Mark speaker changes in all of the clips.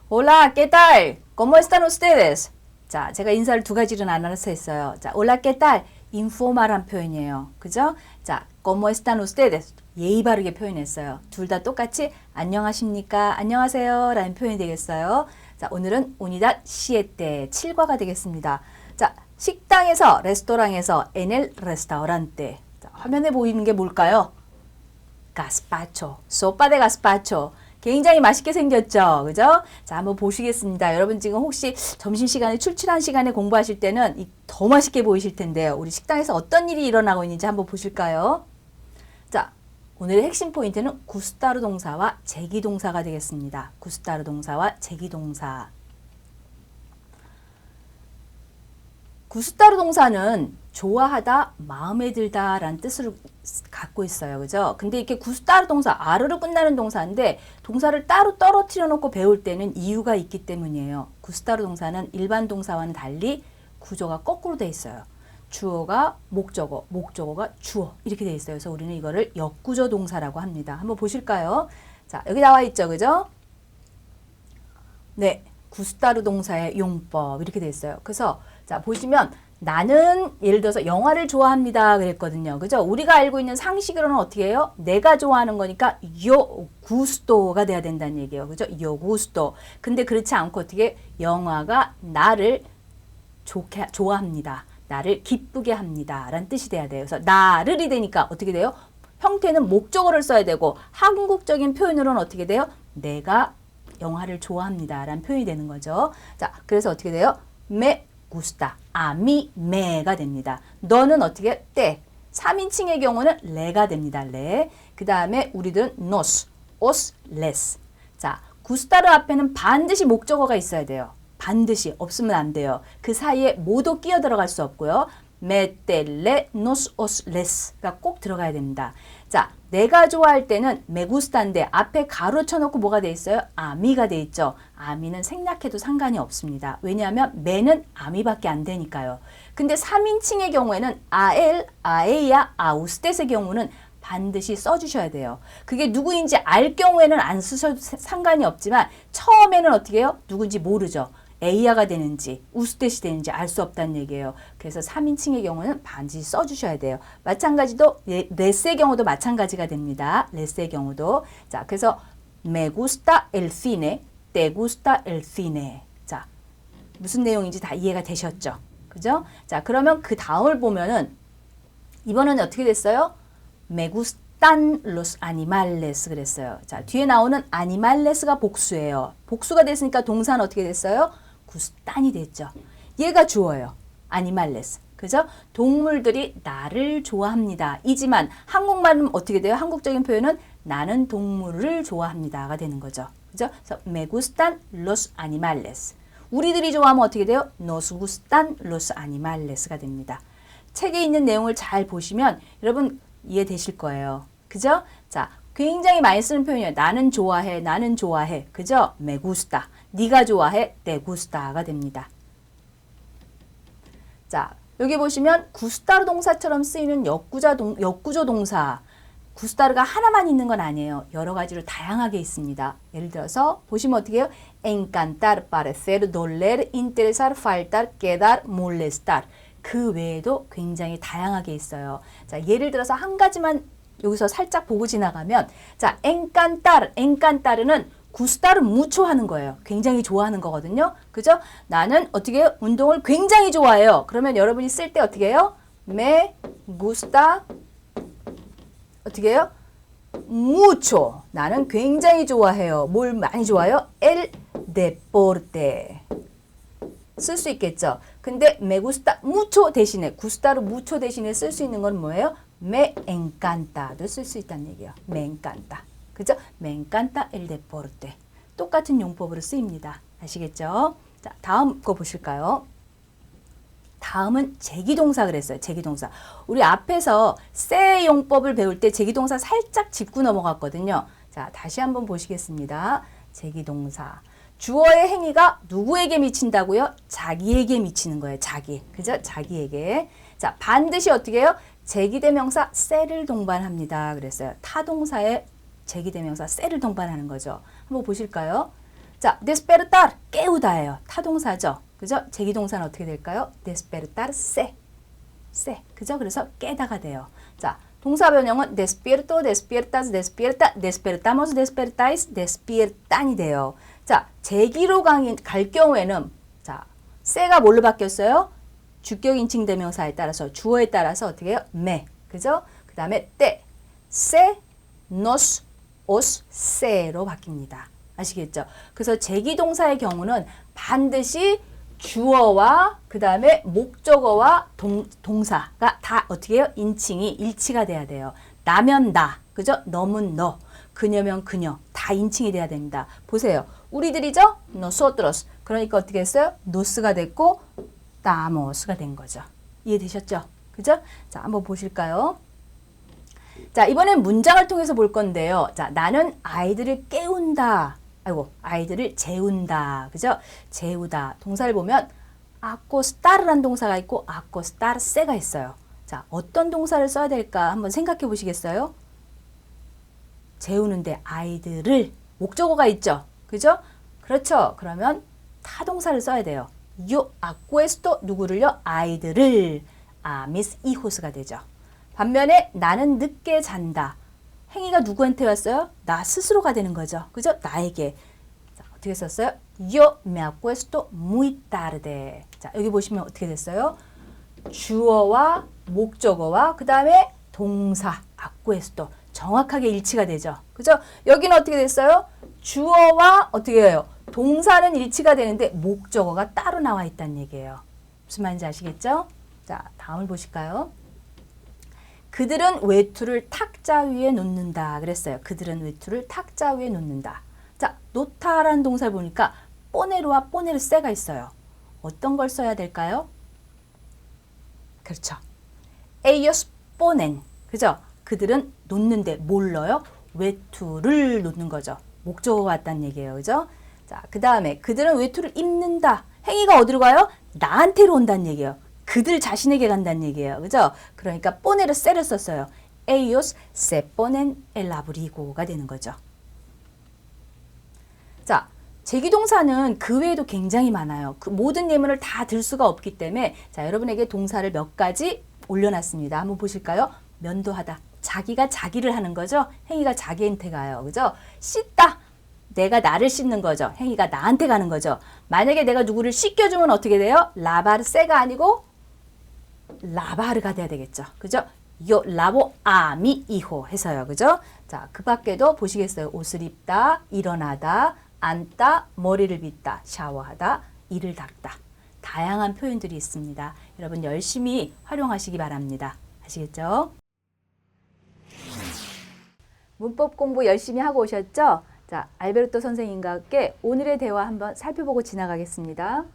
Speaker 1: Hola, ¿qué tal? ¿Cómo están ustedes? 자, 제가 인사를 두 가지로 나눠서 했어요. 자, hola, ¿qué tal? 인포말한 표현이에요. 그죠? 자, ¿cómo están ustedes? 예의 바르게 표현했어요. 둘 다 똑같이 안녕하십니까? 안녕하세요. 라는 표현이 되겠어요. 자, 오늘은 unidad 7, 7과가 되겠습니다. 자, 식당에서, 레스토랑에서, en el restaurante. 자, 화면에 보이는 게 뭘까요? gazpacho, sopa de gazpacho. 굉장히 맛있게 생겼죠. 그죠? 자, 한번 보시겠습니다. 여러분 지금 혹시 점심시간에 출출한 시간에 공부하실 때는 더 맛있게 보이실 텐데요. 우리 식당에서 어떤 일이 일어나고 있는지 한번 보실까요? 자, 오늘의 핵심 포인트는 구스타르 동사와 제기 동사가 되겠습니다. 구스타르 동사와 제기 동사. 구스타르 동사는 좋아하다, 마음에 들다 라는 뜻을 갖고 있어요. 그죠? 근데 이렇게 구스타르 동사, 아르로 끝나는 동사인데 동사를 따로 떨어뜨려 놓고 배울 때는 이유가 있기 때문이에요. 구스타르 동사는 일반 동사와는 달리 구조가 거꾸로 돼 있어요. 주어가 목적어, 목적어가 주어 이렇게 돼 있어요. 그래서 우리는 이거를 역구조 동사라고 합니다. 한번 보실까요? 자, 여기 나와 있죠. 그죠? 네. 구스타르 동사의 용법 이렇게 돼 있어요. 그래서 자, 보시면 나는 예를 들어서 영화를 좋아합니다 그랬거든요. 그죠? 우리가 알고 있는 상식으로는 어떻게 해요? 내가 좋아하는 거니까 yo gusto가 돼야 된다는 얘기예요. 그죠? yo gusto. 근데 그렇지 않고 어떻게 영화가 나를 좋아합니다. 나를 기쁘게 합니다. 라는 뜻이 돼야 돼요. 그래서 나를이 되니까 어떻게 돼요? 형태는 목적어를 써야 되고 한국적인 표현으로는 어떻게 돼요? 내가 영화를 좋아합니다. 라는 표현이 되는 거죠. 자, 그래서 어떻게 돼요? me gusta. a mí me가 됩니다. 너는 어떻게? te. 3인칭의 경우는 le가 됩니다. le. 그 다음에 우리들은 nos, os, les. 자, 구스타르 앞에는 반드시 목적어가 있어야 돼요. 반드시 없으면 안 돼요. 그 사이에 모두 끼어 들어갈 수 없고요. me, te, le, nos, os, les가 꼭 들어가야 됩니다. 자, 내가 좋아할 때는 me gusta인데 앞에 가로 쳐놓고 뭐가 돼 있어요? 아미가 돼 있죠. 아미는 생략해도 상관이 없습니다. 왜냐하면 me는 아미밖에 안 되니까요. 근데 3인칭의 경우에는 a él, a ella, a usted의 경우는 반드시 써주셔야 돼요. 그게 누구인지 알 경우에는 안 쓰셔도 상관이 없지만 처음에는 어떻게 해요? 누군지 모르죠. 에이아가 되는지 우스tet이 되는지 알 수 없다는 얘기예요. 그래서 3인칭의 경우는 반드시 써주셔야 돼요. 마찬가지도 레스의 경우도 마찬가지가 됩니다. 레스의 경우도. 자, 그래서 me gusta el cine, te gusta el cine. 자, 무슨 내용인지 다 이해가 되셨죠? 그죠? 자, 그러면 그 다음을 보면은 이번에는 어떻게 됐어요? me gustan los animales 그랬어요. 자, 뒤에 나오는 animales가 복수예요. 복수가 됐으니까 동사는 어떻게 됐어요? 구스탄이 됐죠. 얘가 주어예요. animales. 그죠? 동물들이 나를 좋아합니다. 이지만 한국말은 어떻게 돼요? 한국적인 표현은 나는 동물을 좋아합니다가 되는 거죠. 그죠? 그래서 me gustan los animales. 우리들이 좋아하면 어떻게 돼요? nos gustan los animales가 됩니다. 책에 있는 내용을 잘 보시면 여러분 이해되실 거예요. 그죠? 자, 굉장히 많이 쓰는 표현이에요. 나는 좋아해, 나는 좋아해. 그죠? me gusta. 네가 좋아해, te gusta가 됩니다. 자, 여기 보시면 구스타르 동사처럼 쓰이는 역구조 동사. 구스타르가 하나만 있는 건 아니에요. 여러 가지로 다양하게 있습니다. 예를 들어서 보시면 어떻게 해요? encantar, parecer, doler, interesar, faltar, quedar, molestar. 그 외에도 굉장히 다양하게 있어요. 자, 예를 들어서 한 가지만 여기서 살짝 보고 지나가면 자, encantar는 구스타르 무초 하는 거예요. 굉장히 좋아하는 거거든요. 그죠? 나는 어떻게 해요? 운동을 굉장히 좋아해요. 그러면 여러분이 쓸 때 어떻게 해요? me gusta 어떻게 해요? mucho. 나는 굉장히 좋아해요. 뭘 많이 좋아해요? el deporte. 쓸 수 있겠죠. 근데 me gusta mucho 대신에 구스타르 mucho 대신에 쓸 수 있는 건 뭐예요? me encanta도 쓸 수 있다는 얘기예요. me encanta. 그죠? me encanta el deporte. 똑같은 용법으로 쓰입니다. 아시겠죠? 자, 다음 거 보실까요? 다음은 제기동사 그랬어요. 제기동사. 우리 앞에서 세 용법을 배울 때 제기동사 살짝 짚고 넘어갔거든요. 자, 다시 한번 보시겠습니다. 제기동사. 주어의 행위가 누구에게 미친다고요? 자기에게 미치는 거예요. 자기. 그죠? 자기에게. 자, 반드시 어떻게 해요? 제기대명사 셀을 동반합니다. 그랬어요. 타동사에 제기대명사 셀을 동반하는 거죠. 한번 보실까요? 자, despertar 깨우다예요. 타동사죠. 그죠? 제기동사는 어떻게 될까요? despertarse. 그죠? 그래서 깨다가 돼요. 자, 동사 변형은 despierto, despiertas, despierta, despertamos, despertáis, despiertan이 돼요. 자, 제기로 갈 경우에는 자, se가 뭘로 바뀌었어요? 주격 인칭 대명사에 따라서 주어에 따라서 어떻게 해요? me. 그죠? 그 다음에 te, se, nos, os, se로 바뀝니다. 아시겠죠? 그래서 제기동사의 경우는 반드시 주어와 그 다음에 목적어와 동사가 다 어떻게 해요? 인칭이 일치가 돼야 돼요. 나면 나, 그죠? 너면 너, 그녀면 그녀, 다 인칭이 돼야 됩니다. 보세요. 우리들이죠? nosotros. 그러니까 어떻게 했어요? nos가 됐고 estamos가 된 거죠. 이해되셨죠? 그죠? 자, 한번 보실까요? 자, 이번엔 문장을 통해서 볼 건데요. 자, 나는 아이들을 깨운다. 아이들을 재운다. 그죠? 재우다. 동사를 보면 acostar라는 동사가 있고 acostarse가 있어요. 자, 어떤 동사를 써야 될까 한번 생각해 보시겠어요? 재우는데 아이들을 목적어가 있죠. 그죠? 그렇죠. 그러면 타동사를 써야 돼요. Yo acuesto 누구를요? 아이들을. mis hijos가 되죠. 반면에 나는 늦게 잔다. 행위가 누구한테 왔어요? 나 스스로가 되는 거죠. 그죠? 나에게. 자, 어떻게 썼어요? Yo me acuesto muy tarde. 자, 여기 보시면 어떻게 됐어요? 주어와 목적어와 그 다음에 동사 acuesto 정확하게 일치가 되죠. 그죠? 여기는 어떻게 됐어요? 주어와 어떻게 해요? 동사는 일치가 되는데 목적어가 따로 나와 있다는 얘기예요. 무슨 말인지 아시겠죠? 자, 다음을 보실까요? 그들은 외투를 탁자 위에 놓는다 그랬어요. 그들은 외투를 탁자 위에 놓는다. 자, 놓다라는 동사를 보니까 poner와 ponerse가 있어요. 어떤 걸 써야 될까요? 그렇죠. ellos ponen. 그죠? 그들은 놓는데 뭘 넣어요? 외투를 놓는 거죠. 목적어가 왔다는 얘기예요. 그죠? 자, 그 다음에 그들은 외투를 입는다. 행위가 어디로 가요? 나한테로 온다는 얘기예요. 그들 자신에게 간다는 얘기예요. 그죠? 그러니까 poner을 se를 썼어요. ellos se ponen el abrigo가 되는 거죠. 자, 제기동사는 그 외에도 굉장히 많아요. 그 모든 예문을 다 들 수가 없기 때문에 자, 여러분에게 동사를 몇 가지 올려놨습니다. 한번 보실까요? 면도하다. 자기가 자기를 하는 거죠. 행위가 자기한테 가요. 그죠? 씻다. 내가 나를 씻는 거죠. 행위가 나한테 가는 거죠. 만약에 내가 누구를 씻겨주면 어떻게 돼요? 라바르세가 아니고 라바르가 돼야 되겠죠. 그죠? Yo lavo a mi hijo 해서요. 그죠? 자, 그 밖에도 보시겠어요? 옷을 입다, 일어나다, 앉다, 머리를 빗다, 샤워하다, 이를 닦다. 다양한 표현들이 있습니다. 여러분 열심히 활용하시기 바랍니다. 아시겠죠? 문법 공부 열심히 하고 오셨죠? 자, 알베르토 선생님과 함께 오늘의 대화 한번 살펴보고 지나가겠습니다.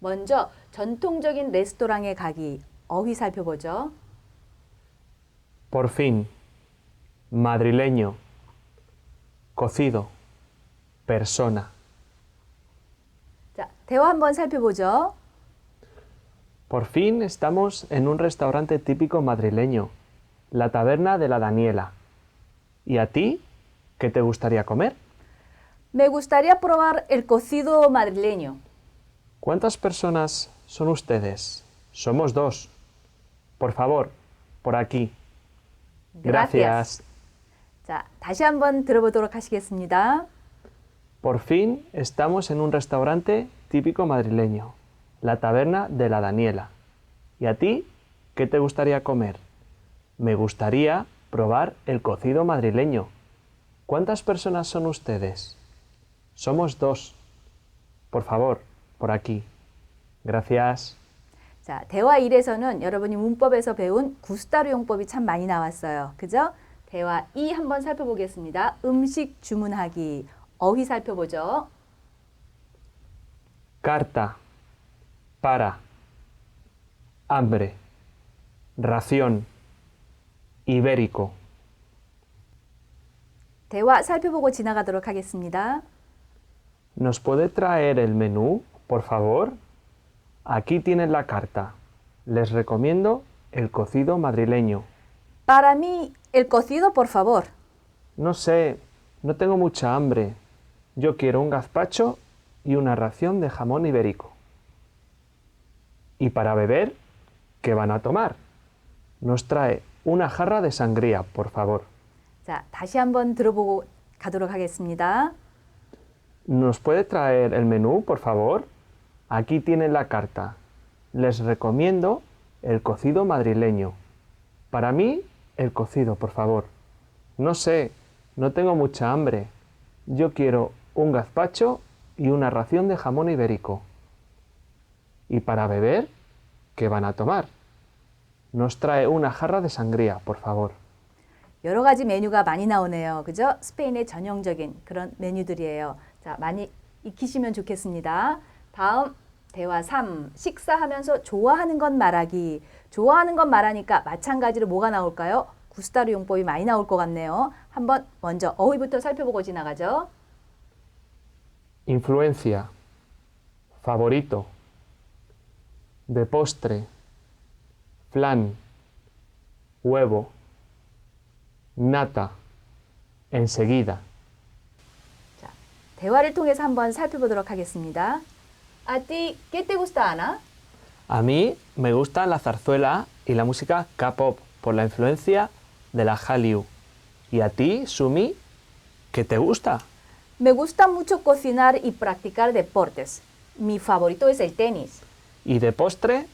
Speaker 1: 먼저 전통적인 레스토랑에 가기 어휘 살펴보죠.
Speaker 2: Por fin, madrileño, cocido, persona.
Speaker 1: 자, 대화 한번 살펴보죠.
Speaker 2: Por fin estamos en un restaurante típico madrileño, la taberna de la Daniela. ¿Y a ti? ¿Qué te gustaría comer?
Speaker 1: Me gustaría probar el cocido madrileño.
Speaker 2: ¿Cuántas personas son ustedes? Somos 2. Por favor, por aquí. Gracias.
Speaker 1: 자, 다시 한번 들어보도록 하시겠습니다.
Speaker 2: Por fin estamos en un restaurante típico madrileño, la taberna de la Daniela. ¿Y a ti? ¿Qué te gustaría comer? Me gustaría probar el cocido madrileño. ¿Cuántas personas son ustedes? Somos 2. Por favor, por aquí. Gracias.
Speaker 1: 자, 대화 1에서는 여러분이 문법에서 배운 구스타르 용법이 참 많이 나왔어요. 그죠? 대화 2 한번 살펴보겠습니다. 음식 주문하기 어휘 살펴보죠.
Speaker 2: Carta. Para. Hambre. Ración. Ibérico.
Speaker 1: 대화 살펴보고 지나가도록 하겠습니다.
Speaker 2: ¿Nos puede traer el menú, por favor? Aquí tienen la carta. Les recomiendo el cocido madrileño.
Speaker 1: Para mí, el cocido, por favor.
Speaker 2: No sé, no tengo mucha hambre. Yo quiero un gazpacho y una ración de jamón ibérico. Y para beber, ¿qué van a tomar? Nos trae una jarra de sangría, por favor.
Speaker 1: 자, 다시 한번 들어보고 가도록 하겠습니다.
Speaker 2: ¿Nos puede traer el menú, por favor? Aquí tienen la carta. Les recomiendo el cocido madrileño. Para mí, el cocido, por favor. No sé, no tengo mucha hambre. Yo quiero un gazpacho y una ración de jamón ibérico. Y para beber, ¿qué van a tomar? Nos trae una jarra de sangría, por favor.
Speaker 1: 여러 가지 메뉴가 많이 나오네요. 그죠? 스페인의 전형적인 그런 메뉴들이에요. 자, 많이 익히시면 좋겠습니다. 다음 대화 3. 식사하면서 좋아하는 것 말하기. 좋아하는 것 말하니까 마찬가지로 뭐가 나올까요? 구스타르 용법이 많이 나올 것 같네요. 한번 먼저 어휘부터 살펴보고 지나가죠.
Speaker 2: Influencia. Favorito. De postre. Flan. Huevo. Nata. Enseguida.
Speaker 1: 자, 대화를 통해서 한번 살펴보도록 하겠습니다. ¿A ti qué te gusta, Ana?
Speaker 2: A mí me gustan la zarzuela y la música K-pop por la influencia de la Hallyu. ¿Y a ti, Sumi, qué te gusta?
Speaker 1: Me gusta mucho cocinar y practicar deportes. Mi favorito es el tenis.
Speaker 2: ¿Y de postre,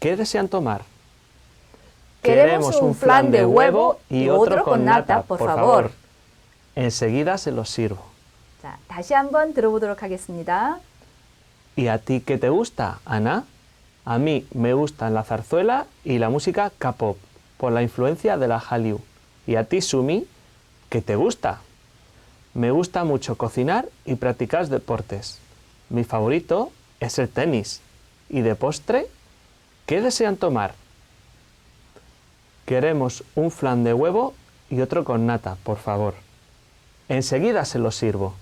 Speaker 2: qué desean tomar?
Speaker 1: Queremos un flan de huevo y otro con nata, por favor.
Speaker 2: Enseguida se los sirvo.
Speaker 1: 자, 다시 한번 들어보도록 하겠습니다.
Speaker 2: ¿Y a ti qué te gusta, Ana? A mí me gustan la zarzuela y la música K-pop por la influencia de la Hallyu. ¿Y a ti, Sumi, qué te gusta? Me gusta mucho cocinar y practicar deportes. Mi favorito es el tenis. ¿Y de postre? ¿Qué desean tomar? Queremos un flan de huevo y otro con nata, por favor. Enseguida se los sirvo.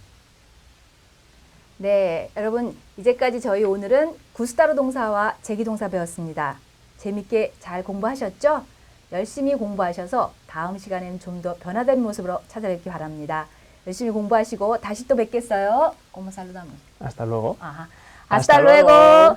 Speaker 1: 네, 여러분 이제까지 저희 오늘은 구스타르 동사와 제기동사 배웠습니다. 재밌게 잘 공부하셨죠? 열심히 공부하셔서 다음 시간에는 좀 더 변화된 모습으로 찾아뵙기 바랍니다. 열심히 공부하시고 다시 또 뵙겠어요. Como saludamos?
Speaker 2: Hasta luego.
Speaker 1: Ajá.
Speaker 2: Hasta
Speaker 1: Hasta
Speaker 2: luego.
Speaker 1: luego.